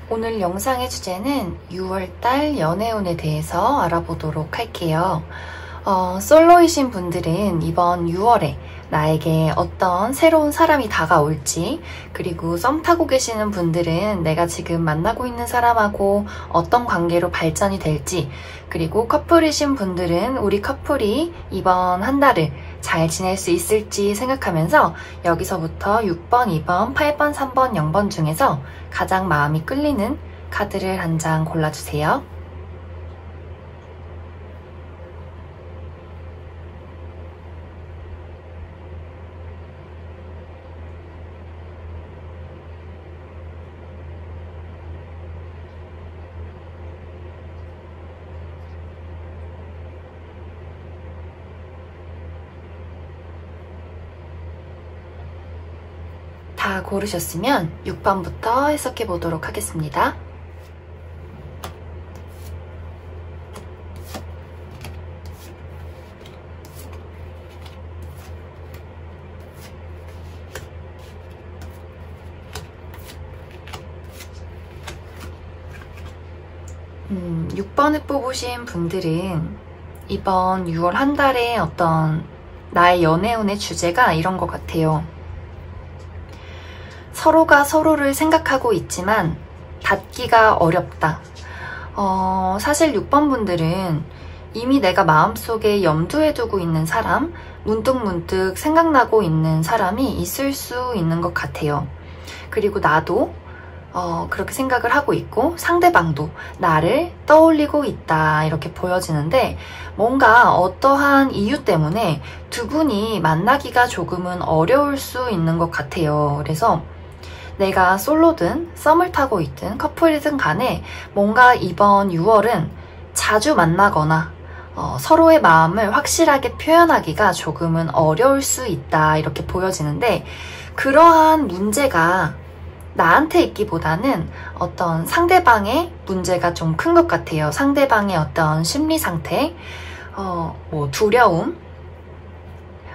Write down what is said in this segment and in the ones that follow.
오늘 영상의 주제는 6월달 연애운에 대해서 알아보도록 할게요. 솔로이신 분들은 이번 6월에 나에게 어떤 새로운 사람이 다가올지, 그리고 썸 타고 계시는 분들은 내가 지금 만나고 있는 사람하고 어떤 관계로 발전이 될지, 그리고 커플이신 분들은 우리 커플이 이번 한 달을 잘 지낼 수 있을지 생각하면서 여기서부터 6번, 2번, 8번, 3번, 0번 중에서 가장 마음이 끌리는 카드를 한 장 골라주세요. 다 고르셨으면 6번부터 해석해 보도록 하겠습니다. 6번을 뽑으신 분들은 이번 6월 한 달에 어떤 나의 연애운의 주제가 이런 것 같아요. 서로가 서로를 생각하고 있지만 닿기가 어렵다. 사실 6번 분들은 이미 내가 마음속에 염두에 두고 있는 사람, 문득문득 생각나고 있는 사람이 있을 수 있는 것 같아요. 그리고 나도 그렇게 생각을 하고 있고 상대방도 나를 떠올리고 있다, 이렇게 보여지는데 뭔가 어떠한 이유 때문에 두 분이 만나기가 조금은 어려울 수 있는 것 같아요. 그래서 내가 솔로든 썸을 타고 있든 커플이든 간에 뭔가 이번 6월은 자주 만나거나 서로의 마음을 확실하게 표현하기가 조금은 어려울 수 있다, 이렇게 보여지는데 그러한 문제가 나한테 있기보다는 어떤 상대방의 문제가 좀 큰 것 같아요. 상대방의 어떤 심리 상태, 두려움,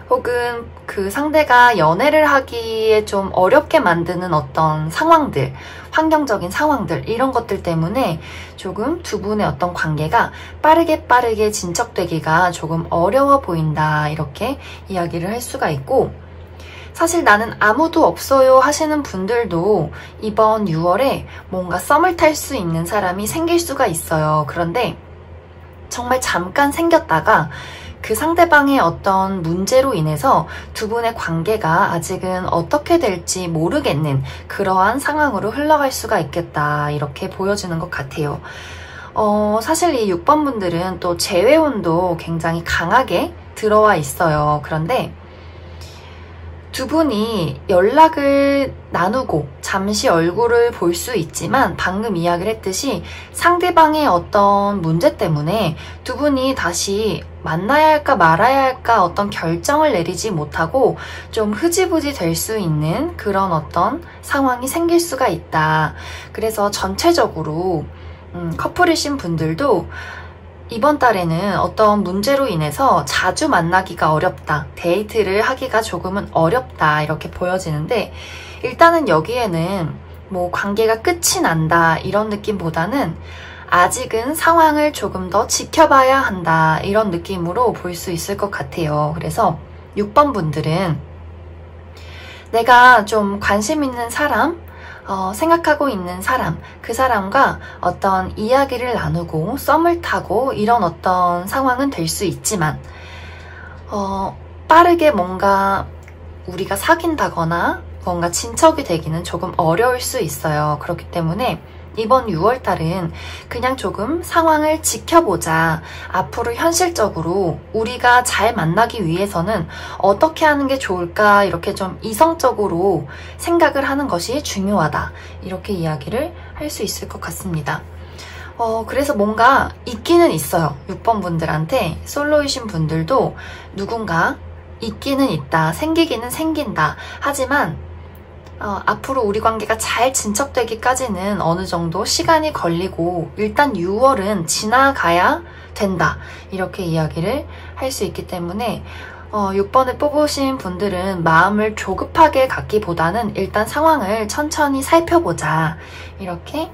혹은 그 상대가 연애를 하기에 좀 어렵게 만드는 어떤 상황들, 환경적인 상황들, 이런 것들 때문에 조금 두 분의 어떤 관계가 빠르게 진척되기가 조금 어려워 보인다, 이렇게 이야기를 할 수가 있고, 사실 나는 아무도 없어요 하시는 분들도 이번 6월에 뭔가 썸을 탈 수 있는 사람이 생길 수가 있어요. 그런데 정말 잠깐 생겼다가 그 상대방의 어떤 문제로 인해서 두 분의 관계가 아직은 어떻게 될지 모르겠는 그러한 상황으로 흘러갈 수가 있겠다, 이렇게 보여지는 것 같아요. 사실 이 6번 분들은 또 재회운도 굉장히 강하게 들어와 있어요. 그런데 두 분이 연락을 나누고 잠시 얼굴을 볼 수 있지만 방금 이야기를 했듯이 상대방의 어떤 문제 때문에 두 분이 다시 만나야 할까 말아야 할까 어떤 결정을 내리지 못하고 좀 흐지부지 될 수 있는 그런 어떤 상황이 생길 수가 있다. 그래서 전체적으로 커플이신 분들도 이번 달에는 어떤 문제로 인해서 자주 만나기가 어렵다, 데이트를 하기가 조금은 어렵다, 이렇게 보여지는데 일단은 여기에는 뭐 관계가 끝이 난다 이런 느낌보다는 아직은 상황을 조금 더 지켜봐야 한다, 이런 느낌으로 볼 수 있을 것 같아요. 그래서 6번 분들은 내가 좀 관심 있는 사람, 생각하고 있는 사람, 그 사람과 어떤 이야기를 나누고 썸을 타고 이런 어떤 상황은 될 수 있지만 빠르게 뭔가 우리가 사귄다거나 뭔가 진척이 되기는 조금 어려울 수 있어요. 그렇기 때문에 이번 6월달은 그냥 조금 상황을 지켜보자, 앞으로 현실적으로 우리가 잘 만나기 위해서는 어떻게 하는 게 좋을까, 이렇게 좀 이성적으로 생각을 하는 것이 중요하다, 이렇게 이야기를 할 수 있을 것 같습니다. 그래서 뭔가 있기는 있어요. 6번 분들한테 솔로이신 분들도 누군가 있기는 있다, 생기기는 생긴다. 하지만 앞으로 우리 관계가 잘 진척되기까지는 어느 정도 시간이 걸리고 일단 6월은 지나가야 된다, 이렇게 이야기를 할 수 있기 때문에 6번을 뽑으신 분들은 마음을 조급하게 갖기보다는 일단 상황을 천천히 살펴보자. 이렇게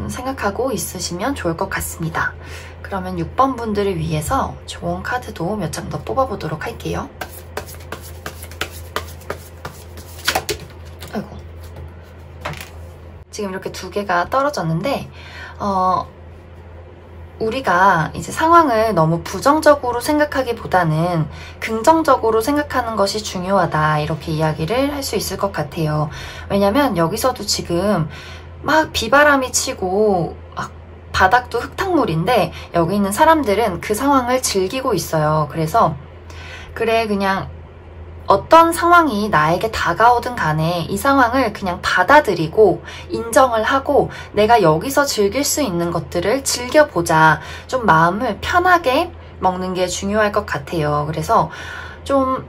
생각하고 있으시면 좋을 것 같습니다. 그러면 6번 분들을 위해서 좋은 카드도 몇 장 더 뽑아보도록 할게요. 아이고. 지금 이렇게 두 개가 떨어졌는데 우리가 이제 상황을 너무 부정적으로 생각하기보다는 긍정적으로 생각하는 것이 중요하다, 이렇게 이야기를 할 수 있을 것 같아요. 왜냐면 여기서도 지금 막 비바람이 치고 막 바닥도 흙탕물인데 여기 있는 사람들은 그 상황을 즐기고 있어요. 그래서 그래, 그냥 어떤 상황이 나에게 다가오든 간에 이 상황을 그냥 받아들이고 인정을 하고 내가 여기서 즐길 수 있는 것들을 즐겨보자. 좀 마음을 편하게 먹는 게 중요할 것 같아요. 그래서 좀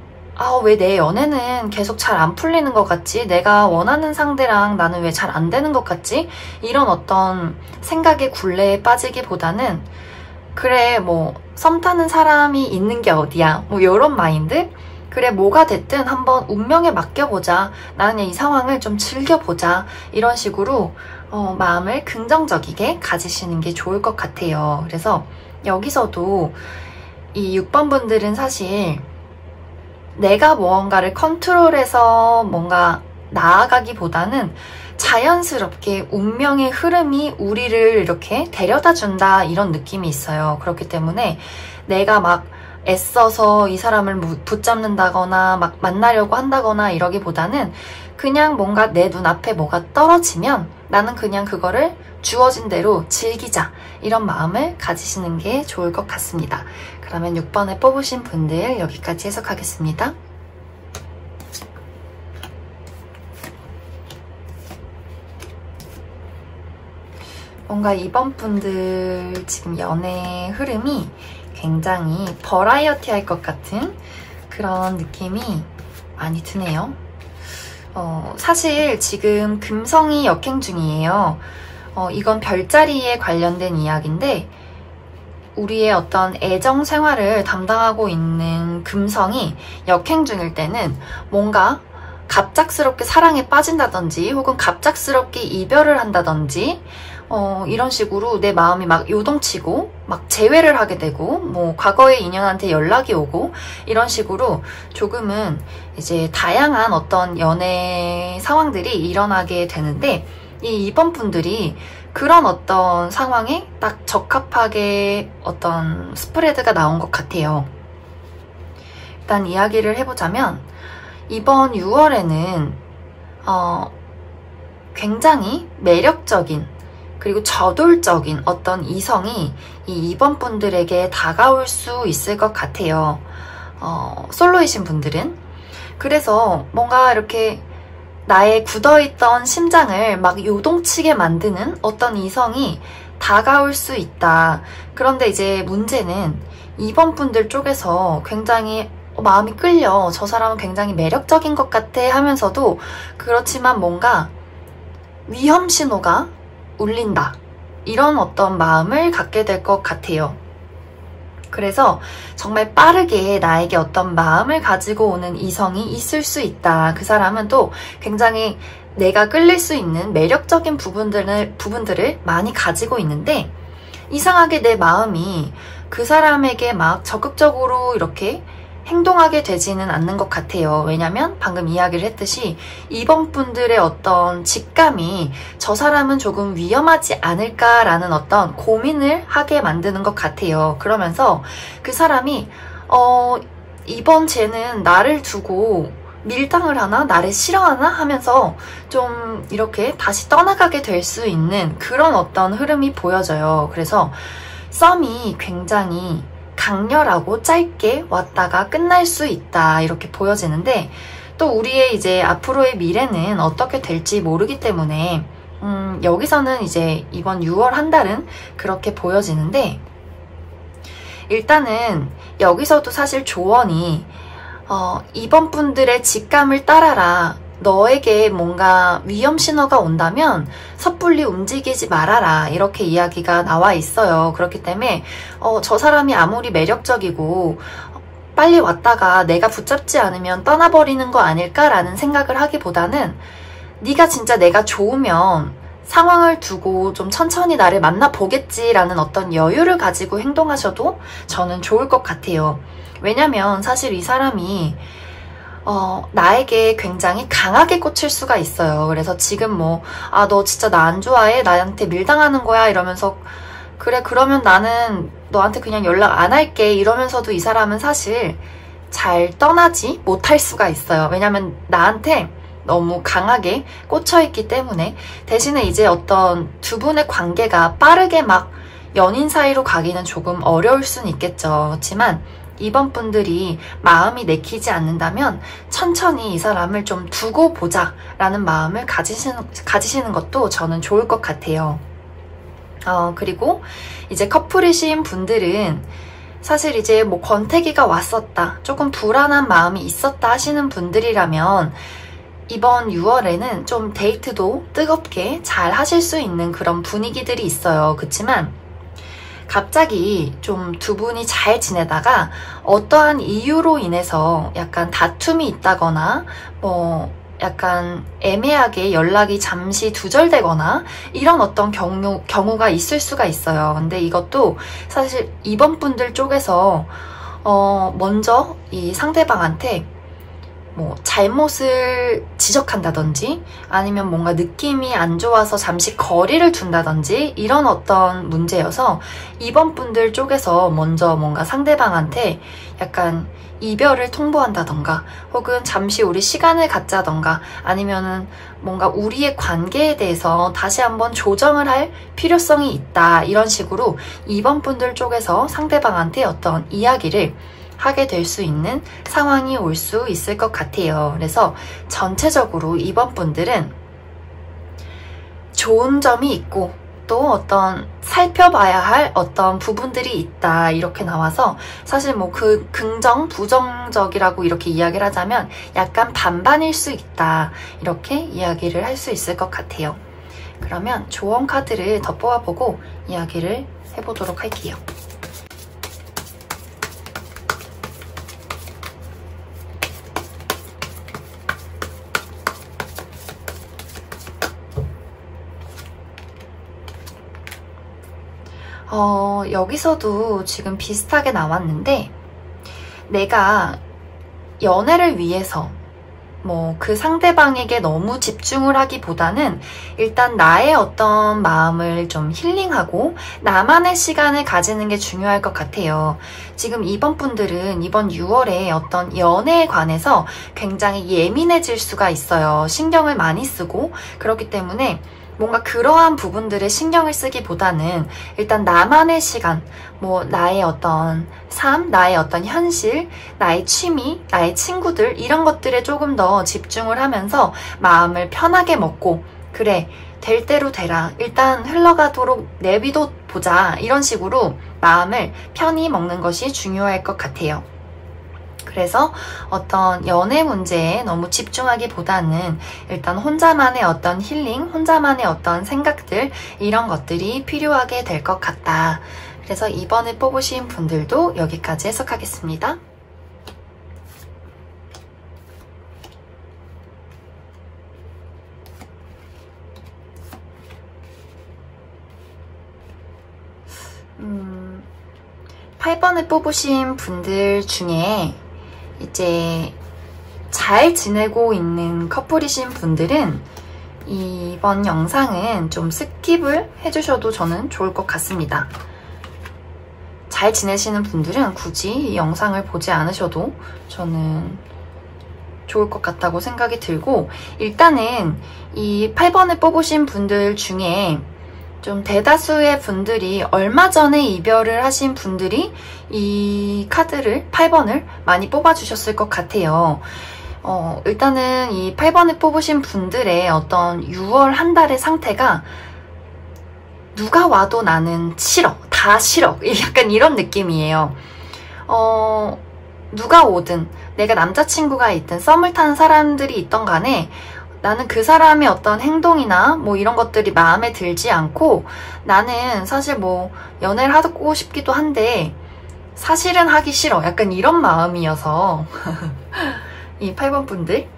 왜 내 연애는 계속 잘 안 풀리는 것 같지? 내가 원하는 상대랑 나는 왜 잘 안 되는 것 같지? 이런 어떤 생각의 굴레에 빠지기보다는 그래, 뭐 썸 타는 사람이 있는 게 어디야? 뭐 이런 마인드? 그래, 뭐가 됐든 한번 운명에 맡겨보자. 나는 이 상황을 좀 즐겨보자. 이런 식으로 마음을 긍정적이게 가지시는 게 좋을 것 같아요. 그래서 여기서도 이 6번 분들은 사실 내가 무언가를 컨트롤해서 뭔가 나아가기보다는 자연스럽게 운명의 흐름이 우리를 이렇게 데려다 준다, 이런 느낌이 있어요. 그렇기 때문에 내가 막 애써서 이 사람을 붙잡는다거나 막 만나려고 한다거나 이러기보다는 그냥 뭔가 내 눈앞에 뭐가 떨어지면 나는 그냥 그거를 주어진 대로 즐기자, 이런 마음을 가지시는 게 좋을 것 같습니다. 그러면 6번에 뽑으신 분들 여기까지 해석하겠습니다. 뭔가 2번 분들 지금 연애 흐름이 굉장히 버라이어티 할 것 같은 그런 느낌이 많이 드네요. 사실 지금 금성이 역행 중이에요. 이건 별자리에 관련된 이야기인데 우리의 어떤 애정 생활을 담당하고 있는 금성이 역행 중일 때는 뭔가 갑작스럽게 사랑에 빠진다든지 혹은 갑작스럽게 이별을 한다든지 이런 식으로 내 마음이 막 요동치고 막 재회를 하게 되고 뭐 과거의 인연한테 연락이 오고 이런 식으로 조금은 이제 다양한 어떤 연애 상황들이 일어나게 되는데 이 2번 분들이 그런 어떤 상황에 딱 적합하게 어떤 스프레드가 나온 것 같아요. 일단 이야기를 해보자면 이번 6월에는 굉장히 매력적인 그리고 저돌적인 어떤 이성이 이 2번 분들에게 다가올 수 있을 것 같아요. 솔로이신 분들은. 그래서 뭔가 이렇게 나의 굳어있던 심장을 막 요동치게 만드는 어떤 이성이 다가올 수 있다. 그런데 이제 문제는 2번 분들 쪽에서 굉장히 마음이 끌려, 저 사람은 굉장히 매력적인 것 같아 하면서도 그렇지만 뭔가 위험 신호가 울린다, 이런 어떤 마음을 갖게 될 것 같아요. 그래서 정말 빠르게 나에게 어떤 마음을 가지고 오는 이성이 있을 수 있다. 그 사람은 또 굉장히 내가 끌릴 수 있는 매력적인 부분들을 많이 가지고 있는데 이상하게 내 마음이 그 사람에게 막 적극적으로 이렇게 행동하게 되지는 않는 것 같아요. 왜냐면 방금 이야기를 했듯이 2번 분들의 어떤 직감이 저 사람은 조금 위험하지 않을까라는 어떤 고민을 하게 만드는 것 같아요. 그러면서 그 사람이 이번 쟤는 나를 두고 밀당을 하나? 나를 싫어하나? 하면서 좀 이렇게 다시 떠나가게 될 수 있는 그런 어떤 흐름이 보여져요. 그래서 썸이 굉장히 강렬하고 짧게 왔다가 끝날 수 있다, 이렇게 보여지는데 또 우리의 이제 앞으로의 미래는 어떻게 될지 모르기 때문에 여기서는 이제 이번 6월 한 달은 그렇게 보여지는데 일단은 여기서도 사실 조언이 2번 분들의 직감을 따라라. 너에게 뭔가 위험 신호가 온다면 섣불리 움직이지 말아라, 이렇게 이야기가 나와 있어요. 그렇기 때문에 저 사람이 아무리 매력적이고 빨리 왔다가 내가 붙잡지 않으면 떠나버리는 거 아닐까라는 생각을 하기보다는 네가 진짜 내가 좋으면 상황을 두고 좀 천천히 나를 만나보겠지라는 어떤 여유를 가지고 행동하셔도 저는 좋을 것 같아요. 왜냐면 사실 이 사람이 나에게 굉장히 강하게 꽂힐 수가 있어요. 그래서 지금 뭐, 너 진짜 나 안 좋아해? 나한테 밀당하는 거야? 이러면서, 그래, 그러면 나는 너한테 그냥 연락 안 할게. 이러면서도 이 사람은 사실 잘 떠나지 못할 수가 있어요. 왜냐면 나한테 너무 강하게 꽂혀있기 때문에. 대신에 이제 어떤 두 분의 관계가 빠르게 막 연인 사이로 가기는 조금 어려울 수는 있겠죠. 그렇지만 이번 분들이 마음이 내키지 않는다면 천천히 이 사람을 좀 두고 보자 라는 마음을 가지시는 것도 저는 좋을 것 같아요. 그리고 이제 커플이신 분들은 사실 이제 뭐 권태기가 왔었다, 조금 불안한 마음이 있었다 하시는 분들이라면 이번 6월에는 좀 데이트도 뜨겁게 잘 하실 수 있는 그런 분위기들이 있어요. 그렇지만 갑자기 좀 두 분이 잘 지내다가 어떠한 이유로 인해서 약간 다툼이 있다거나 뭐 약간 애매하게 연락이 잠시 두절되거나 이런 어떤 경우가 있을 수가 있어요. 근데 이것도 사실 이번 분들 쪽에서 먼저 이 상대방한테 뭐 잘못을 지적한다든지 아니면 뭔가 느낌이 안 좋아서 잠시 거리를 둔다든지 이런 어떤 문제여서 이번 분들 쪽에서 먼저 뭔가 상대방한테 약간 이별을 통보한다던가 혹은 잠시 우리 시간을 갖자던가 아니면은 뭔가 우리의 관계에 대해서 다시 한번 조정을 할 필요성이 있다, 이런 식으로 이번 분들 쪽에서 상대방한테 어떤 이야기를 하게 될 수 있는 상황이 올 수 있을 것 같아요. 그래서 전체적으로 이번 분들은 좋은 점이 있고 또 어떤 살펴봐야 할 어떤 부분들이 있다, 이렇게 나와서 사실 뭐 그 긍정, 부정적이라고 이렇게 이야기를 하자면 약간 반반일 수 있다, 이렇게 이야기를 할 수 있을 것 같아요. 그러면 조언 카드를 더 뽑아보고 이야기를 해보도록 할게요. 여기서도 지금 비슷하게 나왔는데 내가 연애를 위해서 뭐 그 상대방에게 너무 집중을 하기보다는 일단 나의 어떤 마음을 좀 힐링하고 나만의 시간을 가지는 게 중요할 것 같아요. 지금 이번 분들은 이번 6월에 어떤 연애에 관해서 굉장히 예민해질 수가 있어요. 신경을 많이 쓰고 그렇기 때문에 뭔가 그러한 부분들에 신경을 쓰기보다는 일단 나만의 시간, 뭐 나의 어떤 삶, 나의 어떤 현실, 나의 취미, 나의 친구들 이런 것들에 조금 더 집중을 하면서 마음을 편하게 먹고 그래, 될 대로 되라, 일단 흘러가도록 내비둬 보자, 이런 식으로 마음을 편히 먹는 것이 중요할 것 같아요. 그래서 어떤 연애 문제에 너무 집중하기보다는 일단 혼자만의 어떤 힐링, 혼자만의 어떤 생각들 이런 것들이 필요하게 될 것 같다. 그래서 이번에 뽑으신 분들도 여기까지 해석하겠습니다. 음, 8번을 뽑으신 분들 중에 이제 잘 지내고 있는 커플이신 분들은 이번 영상은 좀 스킵을 해주셔도 저는 좋을 것 같습니다. 잘 지내시는 분들은 굳이 이 영상을 보지 않으셔도 저는 좋을 것 같다고 생각이 들고, 일단은 이 8번을 뽑으신 분들 중에 좀 대다수의 분들이 얼마 전에 이별을 하신 분들이 이 카드를 8번을 많이 뽑아주셨을 것 같아요. 일단은 이 8번을 뽑으신 분들의 어떤 6월 한 달의 상태가 누가 와도 나는 싫어, 다 싫어, 약간 이런 느낌이에요. 누가 오든 내가 남자친구가 있든 썸을 타는 사람들이 있던 간에 나는 그 사람의 어떤 행동이나 뭐 이런 것들이 마음에 들지 않고 나는 사실 뭐 연애를 하고 싶기도 한데 사실은 하기 싫어. 약간 이런 마음이어서 이 8번 분들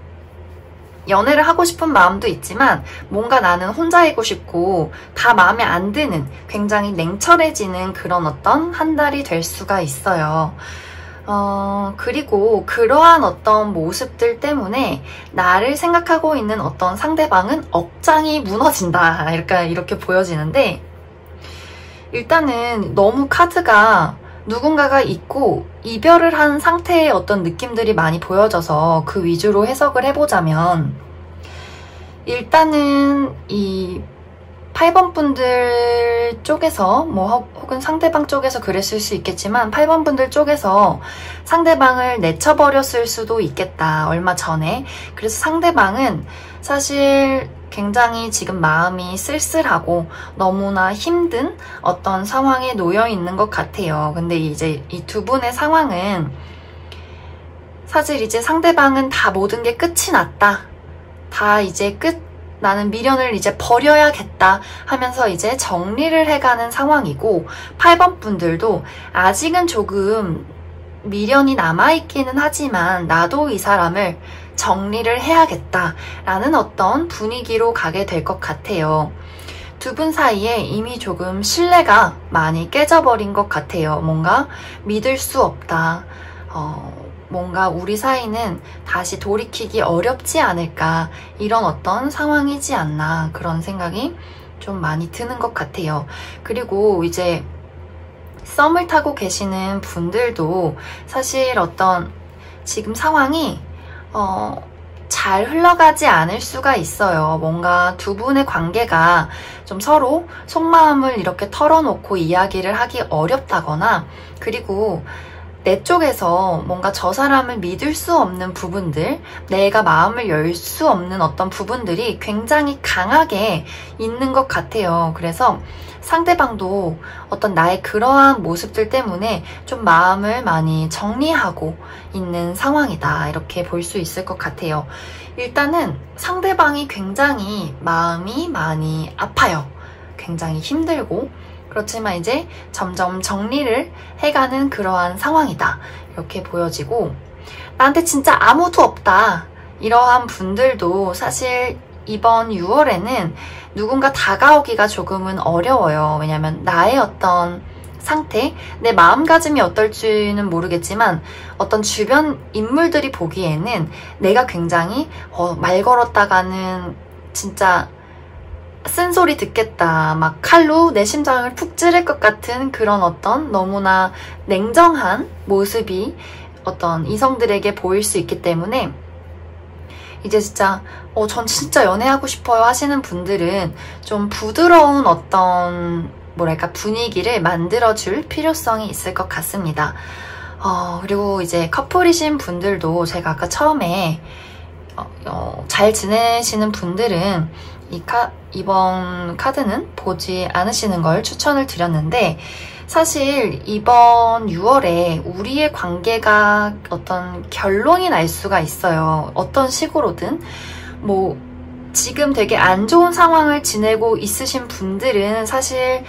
연애를 하고 싶은 마음도 있지만 뭔가 나는 혼자이고 싶고 다 마음에 안 드는 굉장히 냉철해지는 그런 어떤 한 달이 될 수가 있어요. 그리고 그러한 어떤 모습들 때문에 나를 생각하고 있는 어떤 상대방은 억장이 무너진다. 이렇게 보여지는데 일단은 너무 카드가 누군가가 있고 이별을 한 상태의 어떤 느낌들이 많이 보여져서 그 위주로 해석을 해보자면 일단은 이 8번 분들 쪽에서 혹은 상대방 쪽에서 그랬을 수 있겠지만 8번 분들 쪽에서 상대방을 내쳐버렸을 수도 있겠다. 얼마 전에. 그래서 상대방은 사실 굉장히 지금 마음이 쓸쓸하고 너무나 힘든 어떤 상황에 놓여 있는 것 같아요. 근데 이제 이 두 분의 상황은 사실 이제 상대방은 다 모든 게 끝이 났다. 다 이제 나는 미련을 이제 버려야겠다 하면서 이제 정리를 해가는 상황이고 8번 분들도 아직은 조금 미련이 남아있기는 하지만 나도 이 사람을 정리를 해야겠다라는 어떤 분위기로 가게 될 것 같아요. 두 분 사이에 이미 조금 신뢰가 많이 깨져버린 것 같아요. 뭔가 믿을 수 없다. 뭔가 우리 사이는 다시 돌이키기 어렵지 않을까 이런 어떤 상황이지 않나 그런 생각이 좀 많이 드는 것 같아요. 그리고 이제 썸을 타고 계시는 분들도 사실 어떤 지금 상황이 잘 흘러가지 않을 수가 있어요. 뭔가 두 분의 관계가 좀 서로 속마음을 이렇게 털어놓고 이야기를 하기 어렵다거나 그리고 내 쪽에서 뭔가 저 사람을 믿을 수 없는 부분들, 내가 마음을 열 수 없는 어떤 부분들이 굉장히 강하게 있는 것 같아요. 그래서 상대방도 어떤 나의 그러한 모습들 때문에 좀 마음을 많이 정리하고 있는 상황이다. 이렇게 볼 수 있을 것 같아요. 일단은 상대방이 굉장히 마음이 많이 아파요. 굉장히 힘들고 그렇지만 이제 점점 정리를 해가는 그러한 상황이다. 이렇게 보여지고 나한테 진짜 아무도 없다. 이러한 분들도 사실 이번 6월에는 누군가 다가오기가 조금은 어려워요. 왜냐면 나의 어떤 상태, 내 마음가짐이 어떨지는 모르겠지만 어떤 주변 인물들이 보기에는 내가 굉장히 말 걸었다가는 진짜 쓴소리 듣겠다. 막 칼로 내 심장을 푹 찌를 것 같은 그런 어떤 너무나 냉정한 모습이 어떤 이성들에게 보일 수 있기 때문에 이제 진짜 전 진짜 연애하고 싶어요 하시는 분들은 좀 부드러운 어떤 뭐랄까 분위기를 만들어줄 필요성이 있을 것 같습니다. 그리고 이제 커플이신 분들도 제가 아까 처음에 잘 지내시는 분들은 이번 카드는 보지 않으시는 걸 추천을 드렸는데 사실 이번 6월에 우리의 관계가 어떤 결론이 날 수가 있어요. 어떤 식으로든 지금 되게 안 좋은 상황을 지내고 있으신 분들은 사실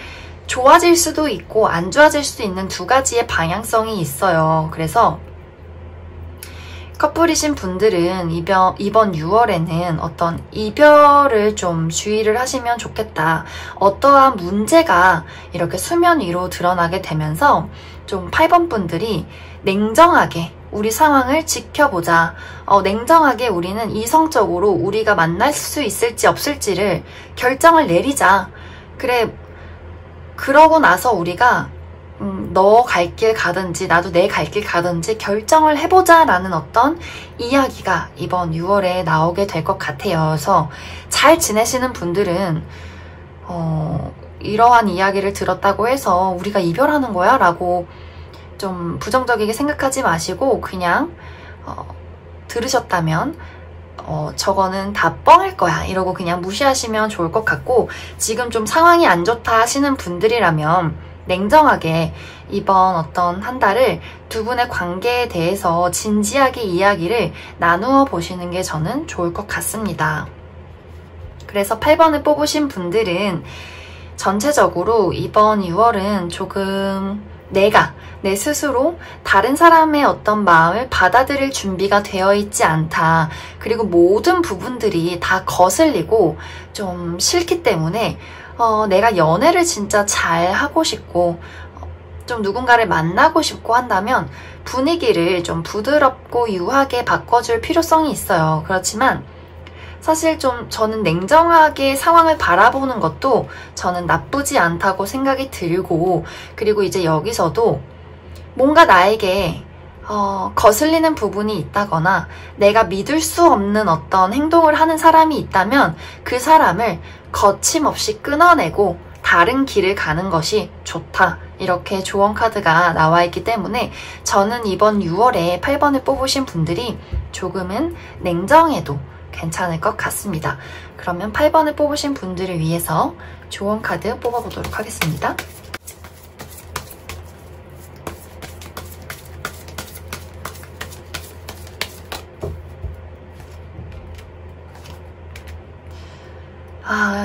좋아질 수도 있고 안 좋아질 수도 있는 두 가지의 방향성이 있어요. 그래서 커플이신 분들은 이번 6월에는 어떤 이별을 좀 주의를 하시면 좋겠다. 어떠한 문제가 이렇게 수면 위로 드러나게 되면서 좀 8번 분들이 냉정하게 우리 상황을 지켜보자. 냉정하게 우리는 이성적으로 우리가 만날 수 있을지 없을지를 결정을 내리자. 그래, 그러고 나서 우리가 너 갈 길 가든지 나도 내 갈 길 가든지 결정을 해보자 라는 어떤 이야기가 이번 6월에 나오게 될 것 같아요. 그래서 잘 지내시는 분들은 이러한 이야기를 들었다고 해서 우리가 이별하는 거야? 라고 좀 부정적이게 생각하지 마시고 그냥 들으셨다면 저거는 다 뻥일 거야 이러고 그냥 무시하시면 좋을 것 같고 지금 좀 상황이 안 좋다 하시는 분들이라면 냉정하게 이번 어떤 한 달을 두 분의 관계에 대해서 진지하게 이야기를 나누어 보시는 게 저는 좋을 것 같습니다. 그래서 8번을 뽑으신 분들은 전체적으로 이번 6월은 조금 내 스스로 다른 사람의 어떤 마음을 받아들일 준비가 되어 있지 않다. 그리고 모든 부분들이 다 거슬리고 좀 싫기 때문에 내가 연애를 진짜 잘 하고 싶고 좀 누군가를 만나고 싶고 한다면 분위기를 좀 부드럽고 유하게 바꿔줄 필요성이 있어요. 그렇지만 사실 좀 저는 냉정하게 상황을 바라보는 것도 저는 나쁘지 않다고 생각이 들고, 그리고 이제 여기서도 뭔가 나에게 거슬리는 부분이 있다거나 내가 믿을 수 없는 어떤 행동을 하는 사람이 있다면 그 사람을 거침없이 끊어내고 다른 길을 가는 것이 좋다. 이렇게 조언 카드가 나와 있기 때문에 저는 이번 6월에 8번을 뽑으신 분들이 조금은 냉정해도 괜찮을 것 같습니다. 그러면 8번을 뽑으신 분들을 위해서 조언 카드 뽑아보도록 하겠습니다.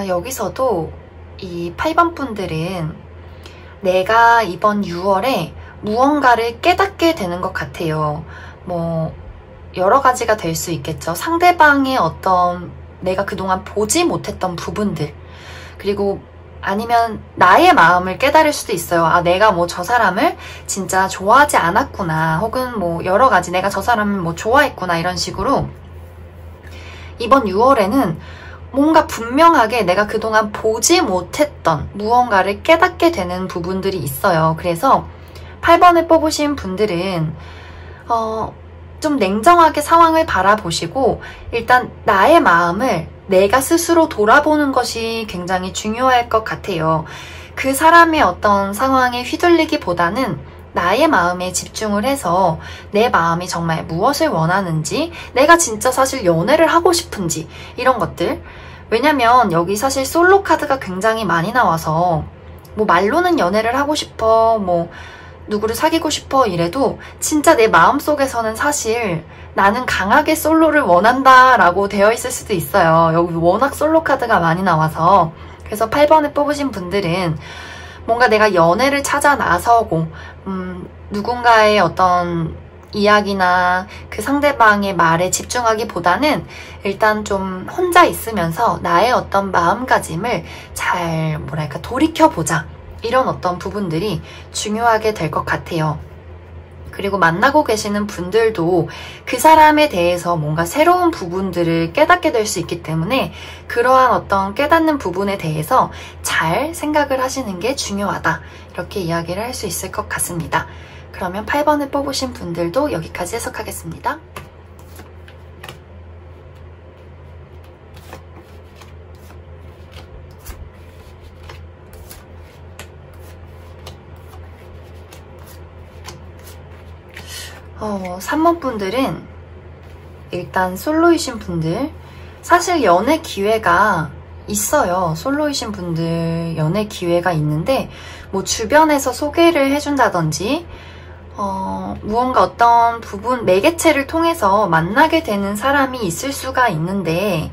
여기서도 이 8번 분들은 내가 이번 6월에 무언가를 깨닫게 되는 것 같아요. 여러 가지가 될 수 있겠죠. 상대방의 어떤 내가 그동안 보지 못했던 부분들, 그리고 아니면 나의 마음을 깨달을 수도 있어요. 내가 저 사람을 진짜 좋아하지 않았구나, 혹은 여러 가지 내가 저 사람을 좋아했구나, 이런 식으로 이번 6월에는 뭔가 분명하게 내가 그동안 보지 못했던 무언가를 깨닫게 되는 부분들이 있어요. 그래서 8번을 뽑으신 분들은 좀 냉정하게 상황을 바라보시고 일단 나의 마음을 내가 스스로 돌아보는 것이 굉장히 중요할 것 같아요. 그 사람의 어떤 상황에 휘둘리기보다는 나의 마음에 집중을 해서 내 마음이 정말 무엇을 원하는지, 내가 진짜 사실 연애를 하고 싶은지, 이런 것들. 왜냐면 여기 사실 솔로 카드가 굉장히 많이 나와서 말로는 연애를 하고 싶어, 누구를 사귀고 싶어 이래도 진짜 내 마음속에서는 사실 나는 강하게 솔로를 원한다 라고 되어 있을 수도 있어요. 여기 워낙 솔로 카드가 많이 나와서. 그래서 8번을 뽑으신 분들은 뭔가 내가 연애를 찾아 나서고 누군가의 어떤 이야기나 그 상대방의 말에 집중하기보다는 일단 좀 혼자 있으면서 나의 어떤 마음가짐을 잘 돌이켜보자, 이런 어떤 부분들이 중요하게 될 것 같아요. 그리고 만나고 계시는 분들도 그 사람에 대해서 뭔가 새로운 부분들을 깨닫게 될 수 있기 때문에 그러한 어떤 깨닫는 부분에 대해서 잘 생각을 하시는 게 중요하다, 이렇게 이야기를 할 수 있을 것 같습니다. 그러면 8번을 뽑으신 분들도 여기까지 해석하겠습니다. 어, 3번 분들은 일단 솔로이신 분들, 사실 연애 기회가 있어요. 솔로이신 분들 연애 기회가 있는데 주변에서 소개를 해준다든지 무언가 어떤 부분, 매개체를 통해서 만나게 되는 사람이 있을 수가 있는데,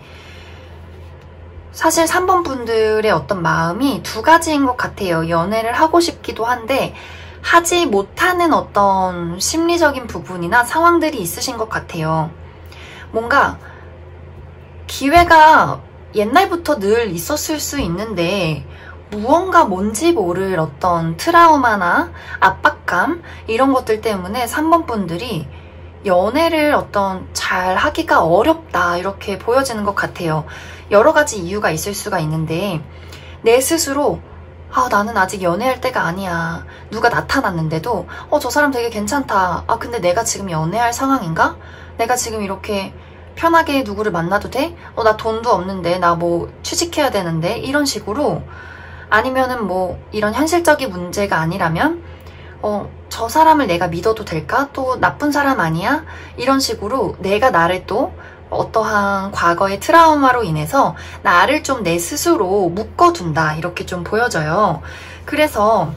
사실 3번 분들의 어떤 마음이 두 가지인 것 같아요. 연애를 하고 싶기도 한데 하지 못하는 어떤 심리적인 부분이나 상황들이 있으신 것 같아요. 뭔가 기회가 옛날부터 늘 있었을 수 있는데 무언가 뭔지 모를 어떤 트라우마나 압박감, 이런 것들 때문에 3번 분들이 연애를 잘 하기가 어렵다, 이렇게 보여지는 것 같아요. 여러 가지 이유가 있을 수가 있는데 내 스스로 나는 아직 연애할 때가 아니야. 누가 나타났는데도 저 사람 되게 괜찮다. 근데 내가 지금 연애할 상황인가? 내가 지금 이렇게 편하게 누구를 만나도 돼? 나 돈도 없는데, 나 취직해야 되는데, 이런 식으로. 아니면은 이런 현실적인 문제가 아니라면 저 사람을 내가 믿어도 될까? 또 나쁜 사람 아니야? 이런 식으로 내가 나를 또 어떠한 과거의 트라우마로 인해서 나를 좀 내 스스로 묶어둔다, 이렇게 좀 보여져요. 그래서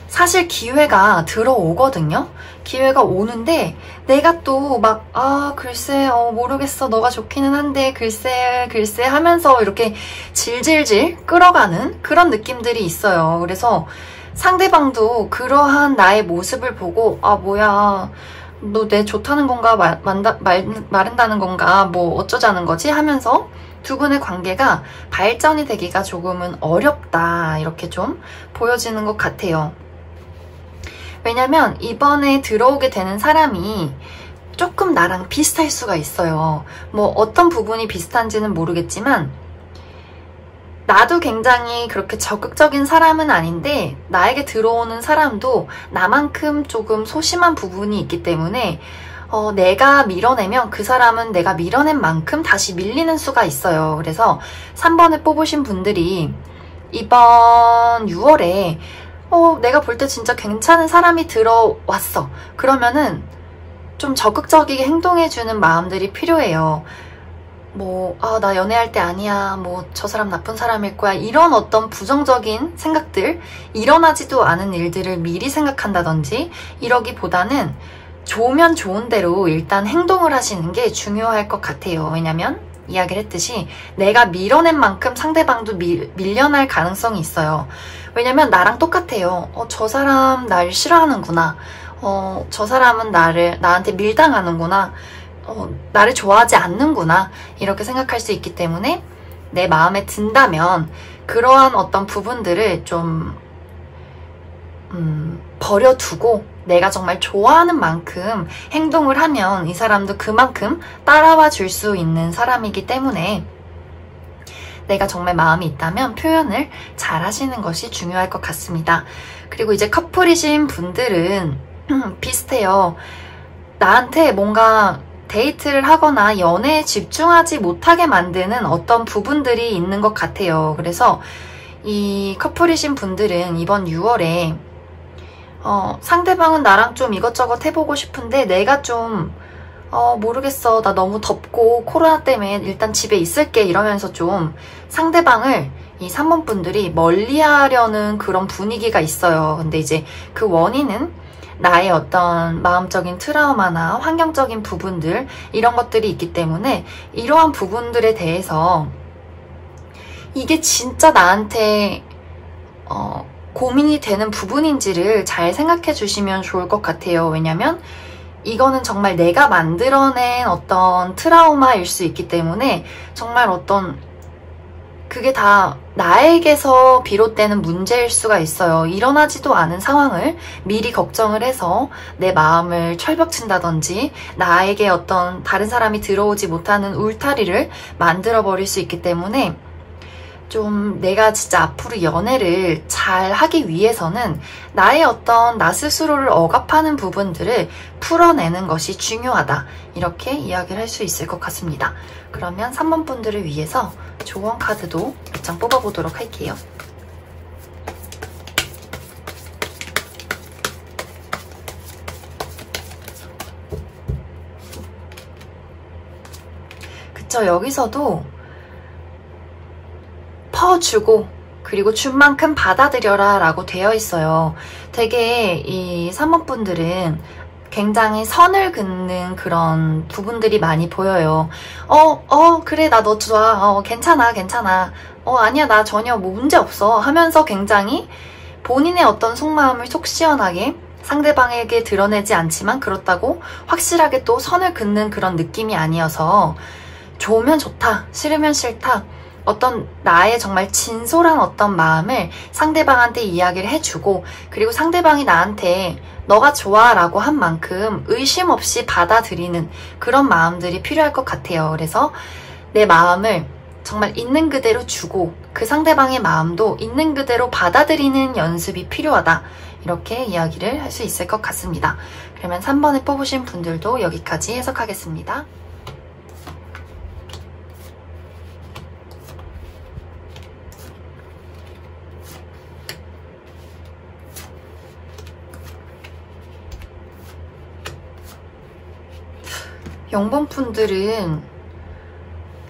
사실 기회가 들어오거든요. 기회가 오는데 내가 또 글쎄 모르겠어, 너가 좋기는 한데 글쎄 하면서 이렇게 질질질 끌어가는 그런 느낌들이 있어요. 그래서 상대방도 그러한 나의 모습을 보고 아 뭐야 너 내 좋다는 건가 마른다는 건가 뭐 어쩌자는 거지 하면서 두 분의 관계가 발전이 되기가 조금은 어렵다 이렇게 좀 보여지는 것 같아요. 왜냐면 이번에 들어오게 되는 사람이 조금 나랑 비슷할 수가 있어요. 뭐 어떤 부분이 비슷한지는 모르겠지만 나도 굉장히 그렇게 적극적인 사람은 아닌데 나에게 들어오는 사람도 나만큼 조금 소심한 부분이 있기 때문에 내가 밀어내면 그 사람은 내가 밀어낸 만큼 다시 밀리는 수가 있어요. 그래서 3번을 뽑으신 분들이 이번 6월에 내가 볼 때 진짜 괜찮은 사람이 들어왔어. 그러면은 좀 적극적이게 행동해주는 마음들이 필요해요. 뭐, 나 연애할 때 아니야. 뭐, 저 사람 나쁜 사람일 거야. 이런 어떤 부정적인 생각들, 일어나지도 않은 일들을 미리 생각한다든지 이러기보다는 좋으면 좋은 대로 일단 행동을 하시는 게 중요할 것 같아요. 왜냐면 이야기를 했듯이 내가 밀어낸 만큼 상대방도 밀려날 가능성이 있어요. 왜냐면 나랑 똑같아요. 저 사람 날 싫어하는구나. 저 사람은 나한테 밀당하는구나. 나를 좋아하지 않는구나. 이렇게 생각할 수 있기 때문에 내 마음에 든다면 그러한 어떤 부분들을 좀 버려두고 내가 정말 좋아하는 만큼 행동을 하면 이 사람도 그만큼 따라와 줄 수 있는 사람이기 때문에 내가 정말 마음이 있다면 표현을 잘 하시는 것이 중요할 것 같습니다. 그리고 이제 커플이신 분들은 비슷해요. 나한테 뭔가 데이트를 하거나 연애에 집중하지 못하게 만드는 어떤 부분들이 있는 것 같아요. 그래서 이 커플이신 분들은 이번 6월에 상대방은 나랑 좀 이것저것 해보고 싶은데 내가 좀 모르겠어. 나 너무 덥고 코로나 때문에 일단 집에 있을게 이러면서 좀 상대방을 이 3번 분들이 멀리하려는 그런 분위기가 있어요. 근데 이제 그 원인은 나의 어떤 마음적인 트라우마나 환경적인 부분들 이런 것들이 있기 때문에 이러한 부분들에 대해서 이게 진짜 나한테 고민이 되는 부분인지를 잘 생각해 주시면 좋을 것 같아요. 왜냐면 이거는 정말 내가 만들어낸 어떤 트라우마일 수 있기 때문에 정말 그게 다 나에게서 비롯되는 문제일 수가 있어요. 일어나지도 않은 상황을 미리 걱정을 해서 내 마음을 철벽친다든지 나에게 어떤 다른 사람이 들어오지 못하는 울타리를 만들어버릴 수 있기 때문에 좀 내가 진짜 앞으로 연애를 잘 하기 위해서는 나의 어떤 나 스스로를 억압하는 부분들을 풀어내는 것이 중요하다. 이렇게 이야기를 할 수 있을 것 같습니다. 그러면 3번 분들을 위해서 조언 카드도 몇 장 뽑아보도록 할게요. 그쵸, 여기서도 퍼주고 그리고 준 만큼 받아들여라 라고 되어 있어요. 되게 이 3번 분들은 굉장히 선을 긋는 그런 부분들이 많이 보여요. 그래, 나 너 좋아. 괜찮아. 아니야, 나 전혀 뭐 문제 없어. 하면서 굉장히 본인의 어떤 속마음을 속 시원하게 상대방에게 드러내지 않지만 그렇다고 확실하게 또 선을 긋는 그런 느낌이 아니어서 좋으면 좋다, 싫으면 싫다. 어떤 나의 정말 진솔한 어떤 마음을 상대방한테 이야기를 해주고 그리고 상대방이 나한테 너가 좋아 라고 한 만큼 의심 없이 받아들이는 그런 마음들이 필요할 것 같아요. 그래서 내 마음을 정말 있는 그대로 주고 그 상대방의 마음도 있는 그대로 받아들이는 연습이 필요하다. 이렇게 이야기를 할 수 있을 것 같습니다. 그러면 3번을 뽑으신 분들도 여기까지 해석하겠습니다. 영번 분들은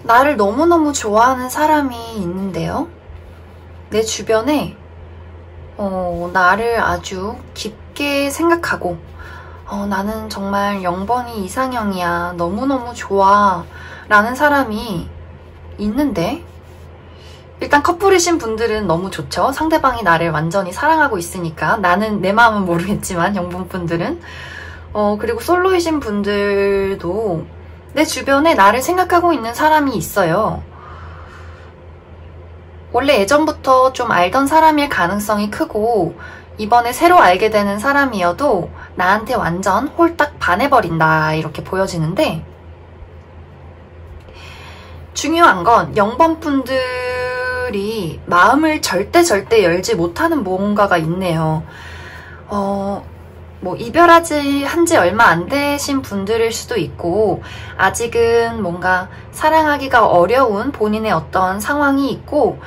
나를 너무너무 좋아하는 사람이 있는데요. 내 주변에 나를 아주 깊게 생각하고 나는 정말 0번이 이상형이야. 너무너무 좋아. 라는 사람이 있는데 일단 커플이신 분들은 너무 좋죠. 상대방이 나를 완전히 사랑하고 있으니까. 나는 내 마음은 모르겠지만 영분분들은. 그리고 솔로이신 분들도 내 주변에 나를 생각하고 있는 사람이 있어요. 원래 예전부터 좀 알던 사람일 가능성이 크고 이번에 새로 알게 되는 사람이어도 나한테 완전 홀딱 반해버린다 이렇게 보여지는데, 중요한 건 0번 분들이 마음을 절대 열지 못하는 뭔가가 있네요. 뭐 이별하지 한지 얼마 안 되신 분들일 수도 있고, 아직은 뭔가 사랑하기가 어려운 본인의 어떤 상황이 있고,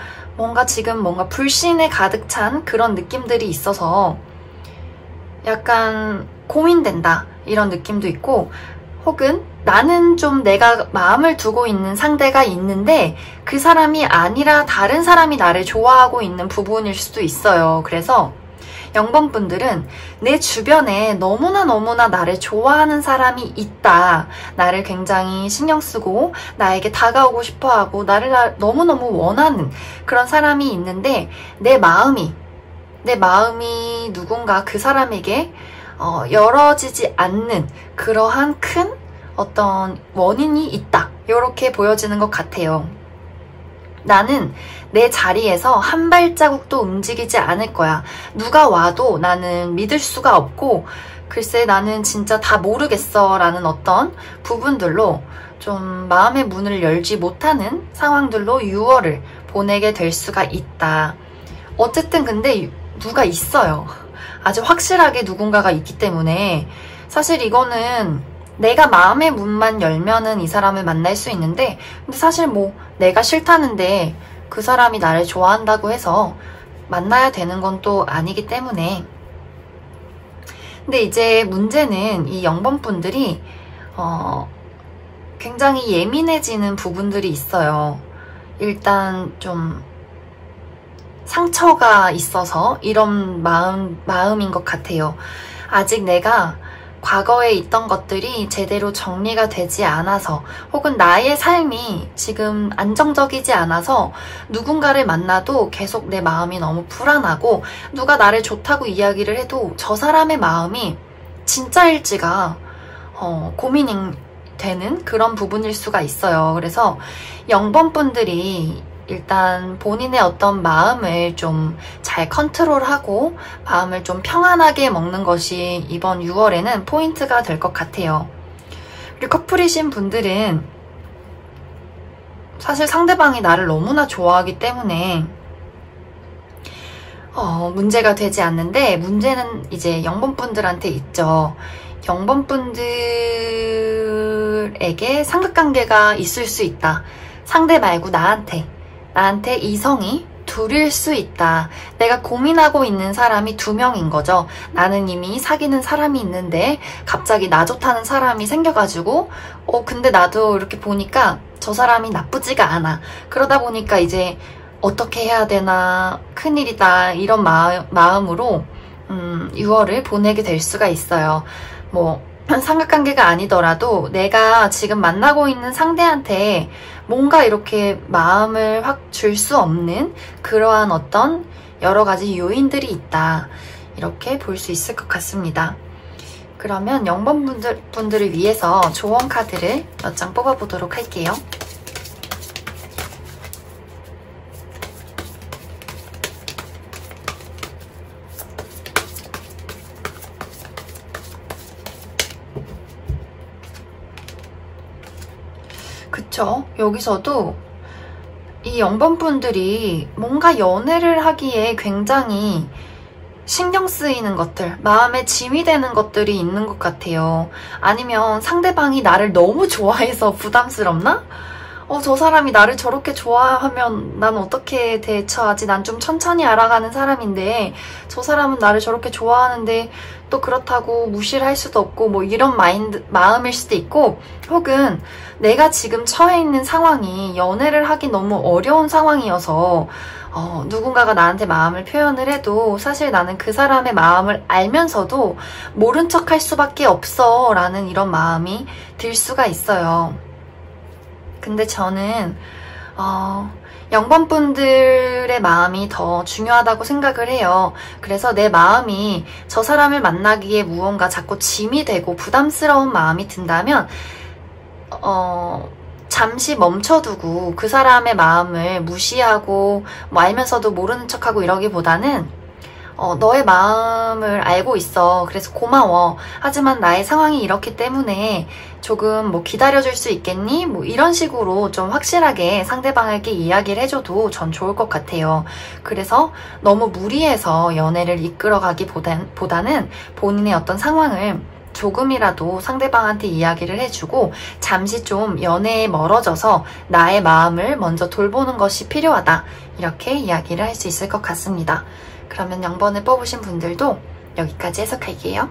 지금 뭔가 불신에 가득 찬 그런 느낌들이 있어서 약간 고민된다 이런 느낌도 있고, 혹은 나는 좀 내가 마음을 두고 있는 상대가 있는데 그 사람이 아니라 다른 사람이 나를 좋아하고 있는 부분일 수도 있어요. 그래서 0번 분들은 내 주변에 너무나 나를 좋아하는 사람이 있다. 나를 굉장히 신경 쓰고 나에게 다가오고 싶어하고 나를 너무너무 원하는 그런 사람이 있는데 내 마음이 누군가 그 사람에게 열어지지 않는 그러한 큰 어떤 원인이 있다. 이렇게 보여지는 것 같아요. 나는 내 자리에서 한 발자국도 움직이지 않을 거야. 누가 와도 나는 믿을 수가 없고, 글쎄 나는 진짜 다 모르겠어 라는 어떤 부분들로 좀 마음의 문을 열지 못하는 상황들로 6월을 보내게 될 수가 있다. 어쨌든 근데 누가 있어요. 아주 확실하게 누군가가 있기 때문에 사실 이거는 내가 마음의 문만 열면은 이 사람을 만날 수 있는데, 근데 사실 뭐 내가 싫다는데 그 사람이 나를 좋아한다고 해서 만나야 되는 건 또 아니기 때문에. 근데 이제 문제는 이 0번 분들이 굉장히 예민해지는 부분들이 있어요. 일단 좀 상처가 있어서 이런 마음인 것 같아요. 아직 내가 과거에 있던 것들이 제대로 정리가 되지 않아서, 혹은 나의 삶이 지금 안정적이지 않아서 누군가를 만나도 계속 내 마음이 너무 불안하고, 누가 나를 좋다고 이야기를 해도 저 사람의 마음이 진짜일지가 고민이 되는 그런 부분일 수가 있어요. 그래서 0번 분들이 일단 본인의 어떤 마음을 좀 잘 컨트롤하고 마음을 좀 평안하게 먹는 것이 이번 6월에는 포인트가 될 것 같아요. 그리고 커플이신 분들은 사실 상대방이 나를 너무나 좋아하기 때문에 문제가 되지 않는데, 문제는 이제 0번 분들한테 있죠. 0번 분들에게 삼각관계가 있을 수 있다. 상대 말고 나한테 이성이 둘일 수 있다. 내가 고민하고 있는 사람이 2명인 거죠. 나는 이미 사귀는 사람이 있는데 갑자기 나 좋다는 사람이 생겨가지고 근데 나도 이렇게 보니까 저 사람이 나쁘지가 않아. 그러다 보니까 이제 어떻게 해야 되나, 큰일이다, 이런 마음으로 6월을 보내게 될 수가 있어요. 뭐 삼각관계가 아니더라도 내가 지금 만나고 있는 상대한테 뭔가 이렇게 마음을 확 줄 수 없는 그러한 어떤 여러 가지 요인들이 있다. 이렇게 볼 수 있을 것 같습니다. 그러면 0번 분들을 위해서 조언 카드를 몇 장 뽑아보도록 할게요. 그쵸? 여기서도 이 0번 분들이 뭔가 연애를 하기에 굉장히 신경 쓰이는 것들, 마음에 짐이 되는 것들이 있는 것 같아요. 아니면 상대방이 나를 너무 좋아해서 부담스럽나? 저 사람이 나를 저렇게 좋아하면 난 어떻게 대처하지? 난 좀 천천히 알아가는 사람인데 저 사람은 나를 저렇게 좋아하는데 또 그렇다고 무시를 할 수도 없고, 뭐 이런 마음일 수도 있고, 혹은 내가 지금 처해 있는 상황이 연애를 하기 너무 어려운 상황이어서 누군가가 나한테 마음을 표현을 해도 사실 나는 그 사람의 마음을 알면서도 모른 척 할 수밖에 없어 라는 이런 마음이 들 수가 있어요. 근데 저는 0번 분들의 마음이 더 중요하다고 생각을 해요. 그래서 내 마음이 저 사람을 만나기에 무언가 자꾸 짐이 되고 부담스러운 마음이 든다면 잠시 멈춰두고 그 사람의 마음을 무시하고 뭐 알면서도 모르는 척하고 이러기보다는 너의 마음을 알고 있어. 그래서 고마워. 하지만 나의 상황이 이렇기 때문에 조금 뭐 기다려줄 수 있겠니? 뭐 이런 식으로 좀 확실하게 상대방에게 이야기를 해줘도 전 좋을 것 같아요. 그래서 너무 무리해서 연애를 이끌어가기보다는 본인의 어떤 상황을 조금이라도 상대방한테 이야기를 해주고 잠시 좀 연애에 멀어져서 나의 마음을 먼저 돌보는 것이 필요하다. 이렇게 이야기를 할 수 있을 것 같습니다. 그러면 0번을 뽑으신 분들도 여기까지 해석할게요.